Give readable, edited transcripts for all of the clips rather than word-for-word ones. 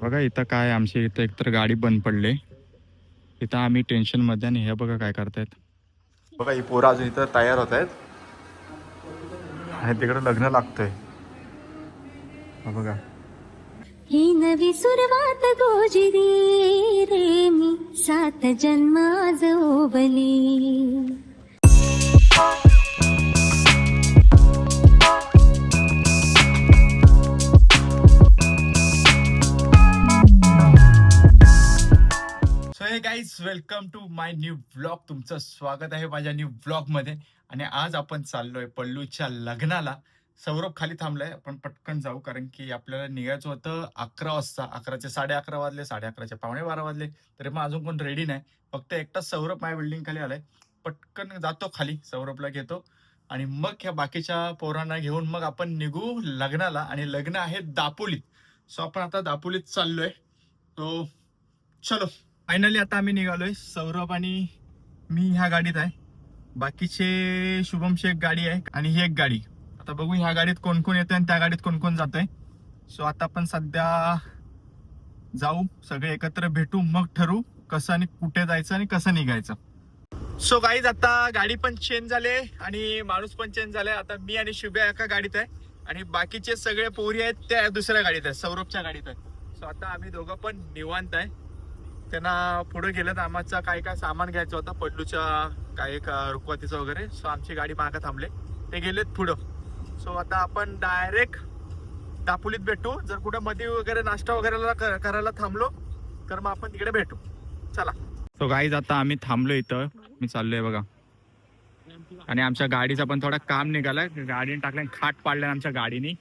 बघा इथं काय आमची इथं एकतर गाडी बंद पडली. इथं आम्ही टेन्शनमध्ये आणि हे बघा काय करतायत. बघा ही पोरं अजून इथं तयार होत आहेत आणि तिकडे लग्न लागतंय. बघा ही नवी सुरुवात गोजिरी रे मी सात जन्माज ओवली. So hey guys welcome to my new blog. तुमचं स्वागत आहे माझ्या न्यू ब्लॉगमध्ये. आणि आज आपण चाललोय पल्लूच्या लग्नाला. सौरभ खाली थांबलाय, आपण पटकन जाऊ कारण की आपल्याला निघायचं होतं 11 वाजता. 11चे 11:30 वाजले, 11:30चे 11:45 वाजले, तरी मग अजून कोण रेडी नाही. फक्त एकटाच सौरभ माझ्या बिल्डिंग खाली आलाय. पटकन जातो खाली, सौरभला घेतो आणि मग ह्या बाकीच्या पोरांना घेऊन मग आपण निघू लग्नाला. आणि लग्न आहे दापोलीत. सो आपण आता दापोलीत चाललोय. तो चलो फायनली आता आम्ही निघालोय. सौरभ आणि मी ह्या गाडीत आहे, बाकीचे शुभमची एक गाडी आहे आणि ही एक गाडी. आता बघू ह्या गाडीत कोण कोण येतंय आणि त्या गाडीत कोण कोण जातंय. सो आता आपण सध्या जाऊ, सगळे एकत्र भेटू, मग ठरवू कसं आणि कुठे जायचं आणि कसं निघायचं. सो गाईज आता गाडी पण चेंज झाले आणि माणूस पण चेंज झालाय. आता मी आणि शुभ्या एका गाडीत आहे आणि बाकीचे सगळे पोरी आहेत त्या दुसऱ्या गाडीत आहेत, सौरभच्या गाडीत आहे. सो आता आम्ही दोघं पण निवांत आहे. त्यांना पुढे गेलं तर आमचा काय काय सामान घ्यायचं होतं, पल्लूच्या काय एक रुखवातीचं वगैरे. सो आमची गाडी मागं थांबले, ते गेलेत पुढं. सो आता आपण डायरेक्ट दापोलीत भेटू. जर कुठं मध्ये वगैरे नाश्ता वगैरे करायला थांबलो तर मग आपण तिकडे भेटू. चला. सो गाईज आता आम्ही थांबलो इथं, मी चाललोय बघा. आणि आमच्या गाडीचा पण थोडा काम निघालाय, गाडीने टाकल्या खाट पाडल्या आमच्या गाडीने.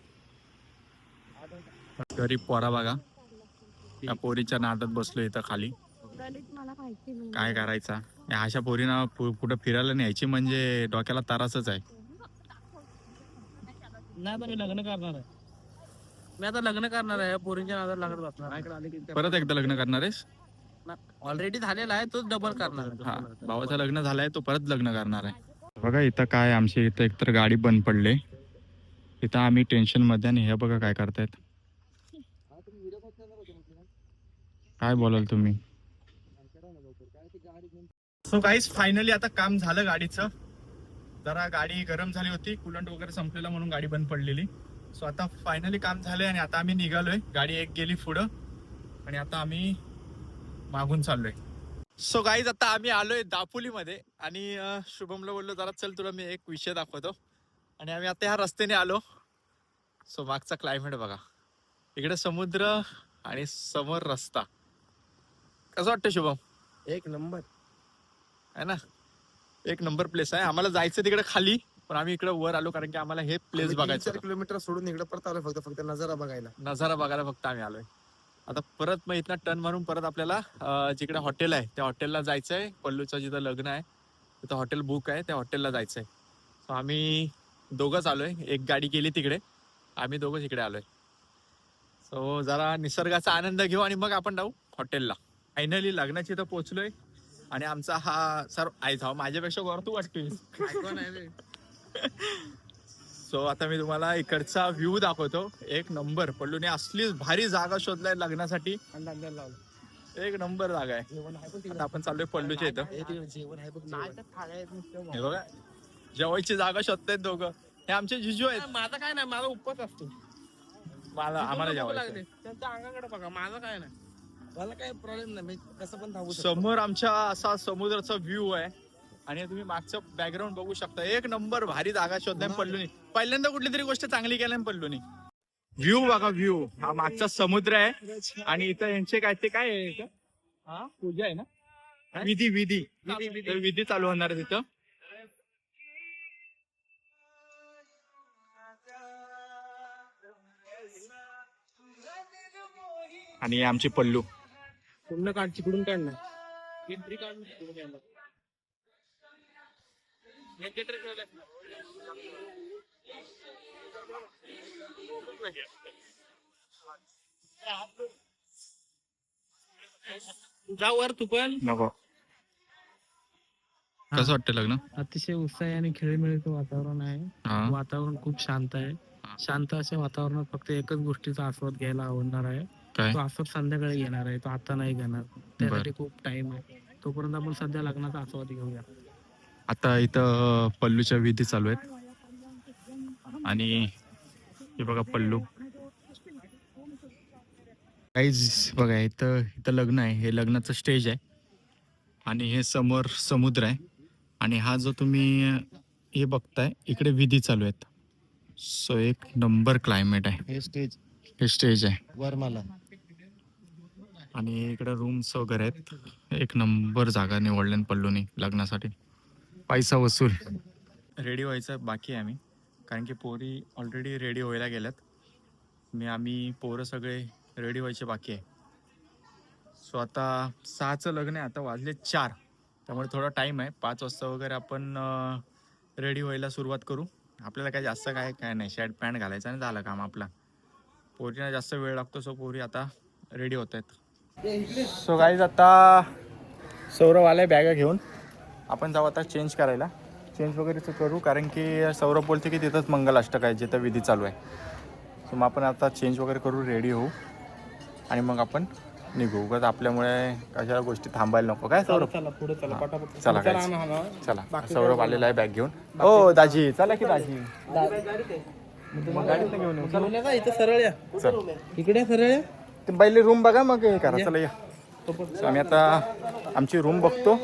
गरीब पोरा बघा, त्या पोरीच्या नादात बसलो इथं खाली. काय करायचा, अशा पोरीना कुठं फिरायला न्यायची म्हणजे डोक्याला तारासच आहे. नाही आता मी लग्न करणार आहे. मी आता लग्न करणार आहे, पोरींच्या नादात लागत बसणार. परत एकदा लग्न करणार आहेस? ऑलरेडी झालेला आहे, तोच डबल करणार. हा, भावाचं लग्न झालंय, तो परत लग्न करणार आहे. बघा इथं काय आमची इथं एकतर गाडी बंद पडली. इथं आम्ही टेन्शन मध्ये आणि हे बघा काय करतायत. काय बोलाल तुम्ही? सो गाईज फायनली आता काम झालं गाडीचं. जरा गाडी गरम झाली होती, कुलंट वगैरे संपलेला म्हणून गाडी बंद पडलेली. सो आता फायनली काम झालंय आणि आता आम्ही निघालोय. गाडी एक गेली पुढं आणि आता आम्ही मागून चाललोय. सो गाईज आता आम्ही आलोय दापोलीमध्ये आणि शुभमला बोललो जरा चल तुला मी एक विषय दाखवतो. आणि आम्ही आता ह्या रस्त्याने आलो. सो मागचा क्लायमेट बघा, इकडे समुद्र आणि समोर रस्ता. कसं वाटतं शुभम? एक नंबर आहे ना, एक नंबर प्लेस आहे. आम्हाला जायचं तिकडे खाली, पण आम्ही इकडे वर आलो कारण की आम्हाला हे प्लेस बघायचं. 4 किलोमीटर सोडून इकडे परत आलो, फक्त नजारा बघायला. नजारा बघायला फक्त आम्ही आलोय. आता परत मग इथनं टर्न मारून परत आपल्याला जिकडे हॉटेल आहे त्या हॉटेलला जायचंय. पल्लूचं जिथं लग्न आहे तिथं हॉटेल बुक आहे, त्या हॉटेलला जायचंय. सो आम्ही दोघंच आलोय, एक गाडी गेली तिकडे, आम्ही दोघंच इकडे आलोय. सो जरा निसर्गाचा आनंद घेऊ आणि मग आपण जाऊ हॉटेलला. फायनली लग्नाची इथं पोहोचलोय आणि आमचा हा सर आयचा माझ्यापेक्षा वर तू वाटतोय. सो आता मी तुम्हाला इकडचा व्ह्यू दाखवतो. एक नंबर, पल्लूने असली भारी जागा शोधलाय लग्नासाठी. एक नंबर जागा आहे. आता आपण चाललोय पल्लूच्या इथं. हे बघा जेवायची जागा शोधतायत दोघं. हे आमचे जिजू आहेत. माझा काय नाही, माझा उपवास असतो. आम्हाला जेवायचं. त्यांच्या अंगाकडे बघा, माझा काय नाही, मला काय प्रॉब्लेम नाही, मी कसं पण धावू शकतो. समोर आमच्या असा समुद्राचा व्ह्यू आहे आणि तुम्ही मागचं बॅकग्राऊंड बघू शकता. एक नंबर भारी जागा शोधलाय पल्लूनी. पहिल्यांदा कुठली तरी गोष्ट चांगली केली पल्लूनी. व्ह्यू बघा, व्ह्यू हा मागचा समुद्र आहे आणि इथं यांचे काय ते काय आहे, हा पूजा आहे ना, विधी चालू होणार आहे तिथं. आणि आमची पल्लू पूर्ण काढ, चिकडून काढणार, एंट्री काढून चिकडून येणार. जा वर तू पण. नको. कसं वाटतं लग्न? अतिशय उत्साही आणि खेळीमेळीचं वातावरण आहे. वातावरण खूप शांत आहे. शांत अशा वातावरणात फक्त एकच गोष्टीचा आस्वाद घ्यायला आवडणार आहे. काय तो असंच संध्याकाळी येणार आहे, तो आता नाही घेणार. त्यासाठी खूप टाइम आहे. तोपर्यंत आपण सध्या लग्नाचा आस्वाद घेऊया. आता इथं पल्लूच्या विधी चालू आहेत आणि हे बघा पल्लू काहीच बघा इथं इथं लग्न आहे. हे लग्नाचं स्टेज आहे आणि हे समोर समुद्र आहे आणि हा जो तुम्ही हे बघताय इकडे विधी चालू आहेत. सो एक नंबर क्लायमेट आहे. हे स्टेज आहे वरमाला. आणि इकडे रूम्स वगैरे आहेत. एक नंबर जागा निवडल्या पल्लूनी लग्नासाठी. पैसा वसूल. रेडी व्हायचं बाकी आहे आम्ही, कारण की पोरी ऑलरेडी रेडी व्हायला गेल्यात. आम्ही पोरं सगळे रेडी व्हायचे बाकी आहे. सो आता 6चं लग्न आहे, आता वाजले 4, त्यामुळे थोडा टाईम आहे. 5 वाजता वगैरे आपण रेडी व्हायला सुरुवात करू. आपल्याला काय जास्त काय नाही, शर्ट पॅन्ट घालायचं आणि झालं काम आपला. पोरींना जास्त वेळ लागतो, सो पोरी आता रेडी होत आहेत. सो गाईज आता सौरभ आलाय बॅगा घेऊन. आपण जाऊ आता चेंज करायला. चेंज वगैरेच करू, कारण की सौरभ बोलते की तिथंच मंगलाष्टक आहे जिथं विधी चालू आहे. सो मग आपण आता चेंज वगैरे करू, रेडी होऊ आणि मग आपण निघू. उगाच आपल्यामुळे कशा गोष्टी थांबायला नको. काय सौरभ? चला पुढे चला, हा. पटापट चला चला guys. ना, हा. चला सौरभ आलेला आहे बॅग घेऊन. हो दाजी, चला की दाजी. मग गाडीत घेऊन येऊ. बोलूया का? इथं सरळ या, चल इकडे सरळ या. ते पहिले रूम बघा मग हे करा. चला या. So आम्ही आता आमची रूम बघतो,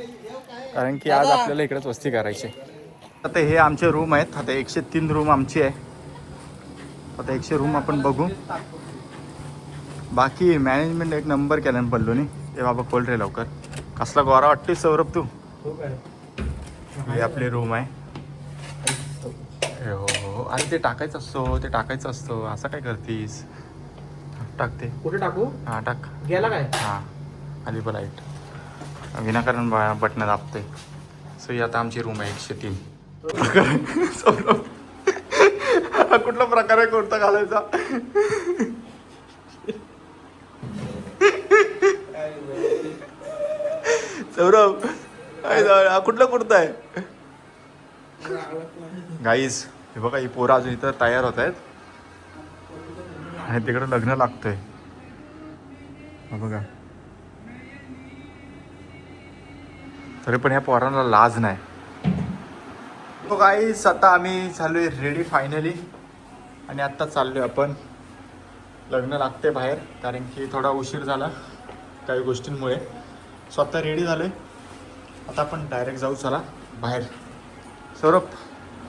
कारण की आज आपल्याला इकडेच वस्ती करायची. आता हे आमचे रूम आहेत. आता 103 रूम आमची आहे. आता 100 रूम आपण बघू. बाकी मॅनेजमेंट एक नंबर केला ना पल्लूनी. हे बाबा खोल रे लवकर. कसला गोरा वाटतोय सौरभ तू. हे आपली रूम आहे. हो हो, अरे ते टाकायचं असतो, ते टाकायचं असतो. असं काय करतीस? टाकते कुठे टाकू? हां टाक. गेला काय? हां आली बघ लाईट. विनाकारण बटणं दाबते. सो ही आता आमची रूम आहे 103. सौरभ हा कुठला प्रकार आहे कुर्ता घालायचा? सौरभ हा कुठला कुर्ता आहे? गाईज हे बघा, ही पोरं अजून इथं तयार होत आहेत आणि तिकडं लग्न लागतंय. हा बघा, तरी पण ह्या पोरांना लाज नाही. तो गाईज आता आम्ही चाललोय रेडी फायनली आणि आत्ता चाललोय आपण. लग्न लागते बाहेर, कारण की थोडा उशीर झाला काही गोष्टींमुळे. स्वतः रेडी झालोय. आता आपण डायरेक्ट जाऊ चला बाहेर. सौरभ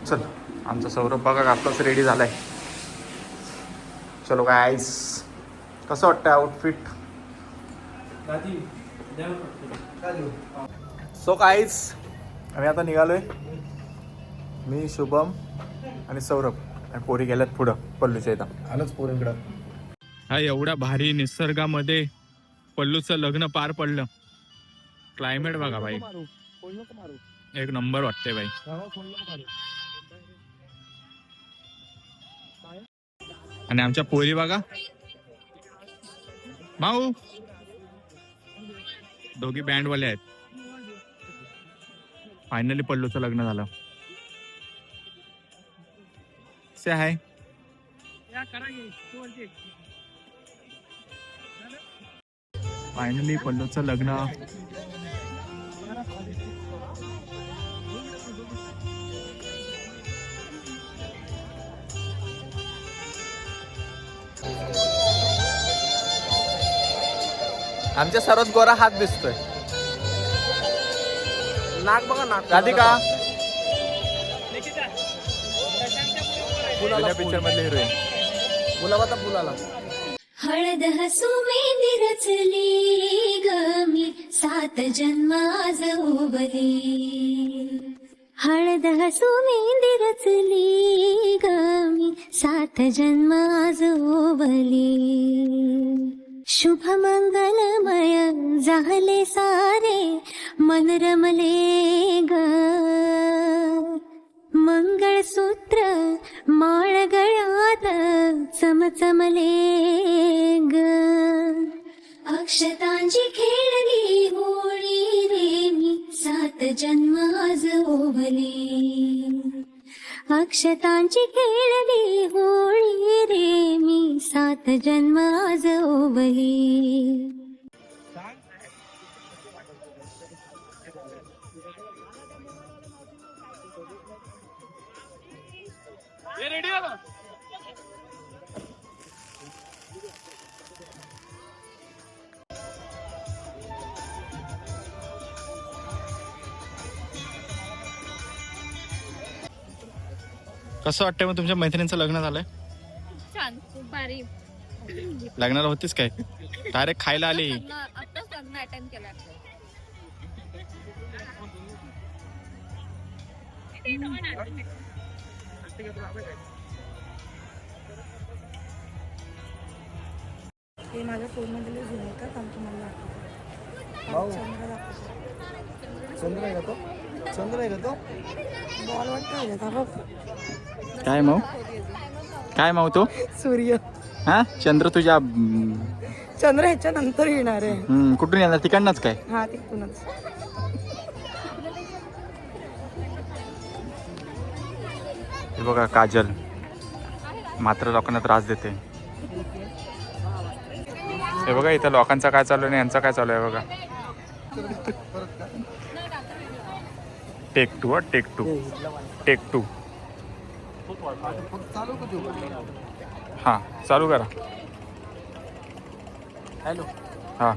चल. आमचा सौरभ बघा आत्ताच रेडी झालाय. चलो गाईज, कसं वाटतं आउटफिट? सो गाईज आम्ही आता निघालोय. मी, शुभम आणि सौरभ आणि पोरी गेल्यात पुढं पल्लूच्या इथं. आलोच पोरींकडं. हा एवढ्या भारी निसर्गामध्ये पल्लूचं लग्न पार पडलं. क्लायमेट बघा भाई, एक नंबर वाटतंय भाई. आणि आमच्या पोरी बघा, माऊ दोघी बँडवाले आहेत. फायनली पल्लूचं लग्न झालं. से हाय. फायनली पल्लूचं लग्न. आमच्या सर्वात गोरा हात दिसतोय. नाक बघा, नाक. राधिका फुलाला पिक्चर मधले हिरोईन. गुलाबाचा फुल आला. हळद हसू मेहंदी रचली ग मी 7 जन्म आज ओवली. हळद हसू मेहंदी रचली ग मी 7 जन्म आज ओवली. शुभ मंगलमय झाले सारे मन रमले ग. मंगळसूत्र माळ गळ्यात चमचमले ग. अक्षतांची खेळली होळी रे मी 7 जन्म आज ओवली. अक्षतांची खेळली होळी रे मी 7 जन्म आज ओवली. रेडी कसं वाटतंय मग तुमच्या मैत्रिणीचं लग्न झालंय? छान खूप भारी. लग्नाला होतीस काय? डायरेक्ट खायला आली. आत्ताच लग्न अटेंड केलं. हे माझ्या फोनमध्ये झूम होतात आणि तुम्हाला चंद्र आहे का तो? चंद्र आहे का तो? बॉल वाटतं का बघ. काय मग? काय मग तो? सूर्य हा चंद्र तुझ्या चंद्र ह्याच्या नंतर येणार आहे. कुठून येणार? तिकडनंच काय? हा तिथूनच. हे बघा काजल मात्र लोकांना त्रास देते. हे बघा इथं लोकांचा काय चालू आहे, यांचा काय चालू आहे बघा. Take 2 take 2 take 2. हा चालू करा. हॅलो. हा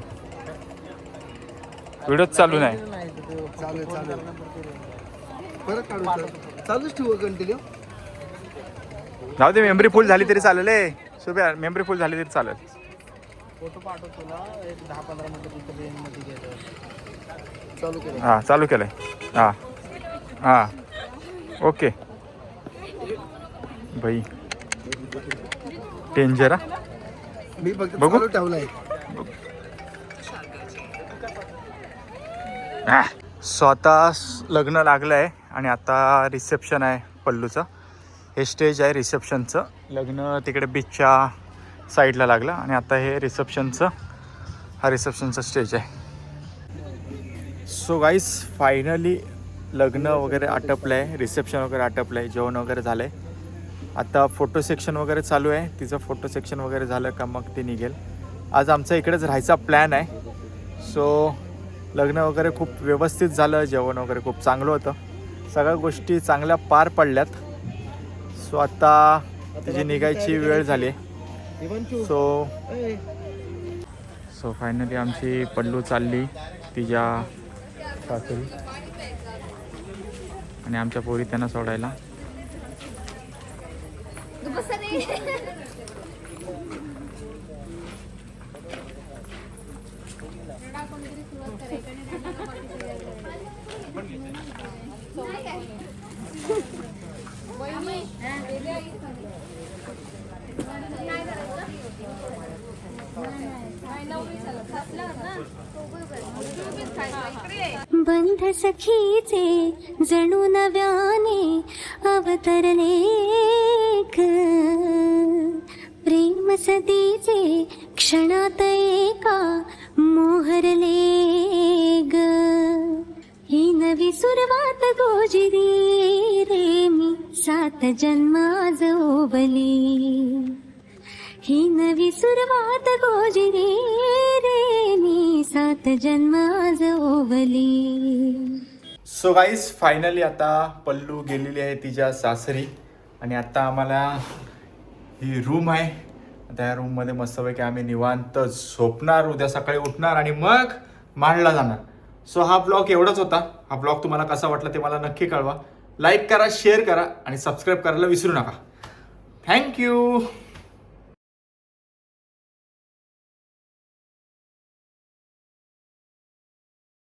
व्हिडिओच चालू नाही. चालेल चालेल. परत काढू. चालूच ठेवू कंटिन्यू. जाऊ दे, मेमरी फुल झाली तरी चालेल. सुबे मेमरी फुल झाली तरी चालेल. फोटो पाठव तुला एक 10-15 मिनिटं तिथे रेंजमध्ये गेलं. चालू केलं. हा चालू केलंय. हा हा ओके. बाई डेंजर. मी फक्त बघू. चालू ठेवलाय. स्वतः लग्न लागलंय आणि आता रिसेप्शन आहे पल्लूचं. हे स्टेज आहे रिसेप्शनचं. लग्न तिकडे बीचच्या साईडला लागलं आणि आता हे रिसेप्शनचं स्टेज आहे. सो गाईस फायनली लग्न वगैरे आटपलं आहे, रिसेप्शन वगैरे आटपलं आहे, जेवण वगैरे झालं आहे. आता फोटो सेक्शन वगैरे चालू आहे. तिचं फोटो सेक्शन वगैरे झालं का मग ती निघेल. आज आमचा इकडेच राहायचा प्लॅन आहे. सो लग्न वगैरे खूप व्यवस्थित झालं, जेवण वगैरे खूप चांगलं होतं, सगळ्या गोष्टी चांगल्या पार पडल्यात. सो आता तिची निघायची वेळ झाली. सो फायनली आमची पल्लू चालली तिच्या सासरी आणि आमच्या पोरी त्यांना सोडायला. बंध सखीचे जणू नव्याने अवतरले ग, प्रेम सदीचे क्षणात एका मोहरले ग. ही नवी सुरुवात गोजिरी रे मी 7 जन्म आज ओवली. ही नवी सुरुवात गोजिरी रे मी 7 जन्म आज ओवली. सो गाईस फायनली आता पल्लू गेलेली आहे तिच्या सासरी आणि आता आम्हाला ही रूम आहे. आता या रूममध्ये मस्तपैकी आम्ही निवांत झोपणार, उद्या सकाळी उठणार आणि मग मांडला जाणार. सो हा ब्लॉग एवढाच होता. हा ब्लॉग तुम्हाला कसा वाटला ते मला नक्की कळवा. लाईक करा, शेअर करा आणि सबस्क्राईब करायला विसरू नका. थँक्यू.